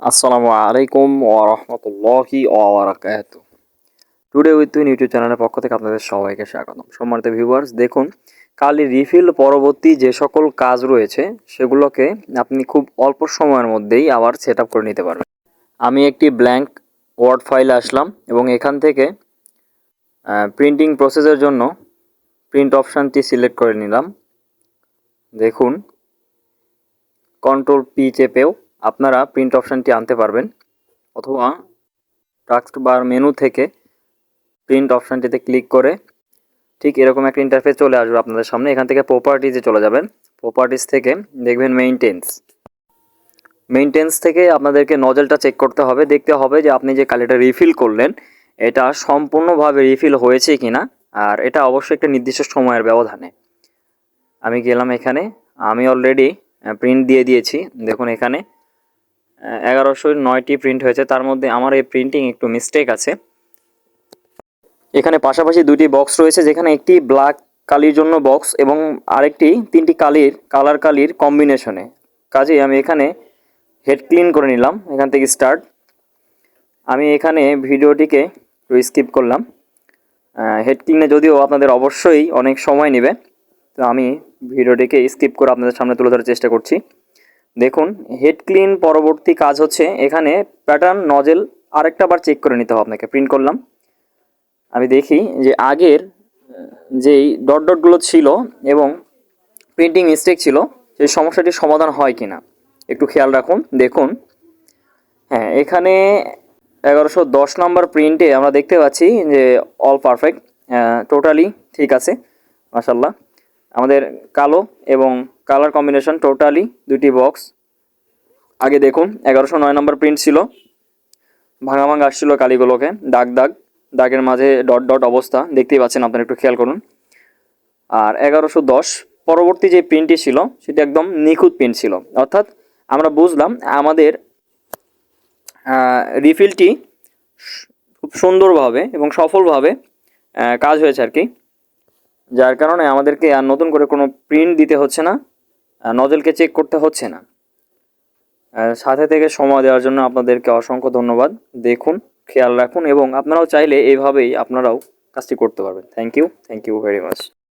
আসসালামু আলাইকুম ওয়া রাহমাতুল্লাহি ওয়া বারাকাতুহু। টুডে উইথ টুইন ইউটিউব চ্যানেলের পক্ষ থেকে আপনাদের সবাইকে স্বাগতম। সম্মানিত ভিউয়ার্স, দেখুন কালি রিফিল পরবর্তী যে সকল কাজ রয়েছে সেগুলোকে আপনি খুব অল্প সময়ের মধ্যেই আবার সেট আপ করে নিতে পারবেন। আমি একটি ব্ল্যাঙ্ক ওয়ার্ড ফাইলে আসলাম এবং এখান থেকে প্রিন্টিং প্রসেসের জন্য প্রিন্ট অপশানটি সিলেক্ট করে নিলাম। দেখুন কন্ট্রোল পি চেপেও আপনারা প্রিন্ট অপশানটি আনতে পারবেন, অথবা টাস্ক বার মেনু থেকে প্রিন্ট অপশানটিতে ক্লিক করে ঠিক এরকম একটা ইন্টারফেস চলে আসবে আপনাদের সামনে। এখান থেকে প্রপার্টিজে চলে যাবেন। প্রপার্টিজ থেকে দেখবেন মেইনটেন্স থেকে আপনাদেরকে নজেলটা চেক করতে হবে, দেখতে হবে যে আপনি যে কালিটা রিফিল করলেন এটা সম্পূর্ণভাবে রিফিল হয়েছে কিনা, আর এটা অবশ্যই একটা নির্দিষ্ট সময়ের ব্যবধানে। আমি গেলাম এখানে, আমি অলরেডি প্রিন্ট দিয়ে দিয়েছি। দেখুন এখানে 1109টি প্রিন্ট হয়েছে, তার মধ্যে আমার এই প্রিন্টিং একটু মিস্টেক আছে। এখানে পাশাপাশি দুটি বক্স রয়েছে, যেখানে একটি ব্ল্যাক কালির জন্য বক্স এবং আরেকটি তিনটি কালার কালির কম্বিনেশনে। কাজেই আমি এখানে হেড ক্লিন করে নিলাম। এখান থেকে স্টার্ট, আমি এখানে ভিডিওটিকে একটু স্কিপ করলাম। হেড ক্লিনে যদিও আপনাদের অবশ্যই অনেক সময় নেবে, তো আমি ভিডিওটিকে স্কিপ করে আপনাদের সামনে তুলে ধরার চেষ্টা করছি। দেখুন হেড ক্লিন পরবর্তী কাজ হচ্ছে এখানে প্যাটার্ন নজেল আরেকটা বার চেক করে নিতে হবে আপনাকে। প্রিন্ট করলাম, আমি দেখি যে আগের যেই ডটগুলো ছিল এবং প্রিন্টিং মিস্টেক ছিল সেই সমস্যাটির সমাধান হয় কি না একটু খেয়াল রাখুন। দেখুন হ্যাঁ, এখানে 1110 নম্বর প্রিন্টে আমরা দেখতে পাচ্ছি যে অল পারফেক্ট, টোটালি ঠিক আছে মাশাল্লাহ। আমাদের কালো এবং কালার কম্বিনেশন টোটালি দুটি বক্স। আগে দেখুন 1109 নম্বর প্রিন্ট ছিল, ভাঙা আসছিল কালিগুলোকে, দাগের মাঝে ডট অবস্থা দেখতেই পাচ্ছেন আপনারা, একটু খেয়াল করুন। আর 1110 পরবর্তী যে প্রিন্টটি ছিল সেটি একদম নিখুঁত প্রিন্ট ছিল, অর্থাৎ আমরা বুঝলাম আমাদের রিফিলটি খুব সুন্দরভাবে এবং সফলভাবে কাজ হয়েছে আর কি, যার কারণে আমাদেরকে আর নতুন করে কোনো প্রিন্ট দিতে হচ্ছে না, নজলকে চেক করতে হচ্ছে না। সাথে থেকে সময় দেওয়ার জন্য আপনাদেরকে অসংখ্য ধন্যবাদ। দেখুন, খেয়াল রাখুন এবং আপনারাও চাইলে এইভাবেই আপনারাও কাজটি করতে পারবেন। Thank you very much.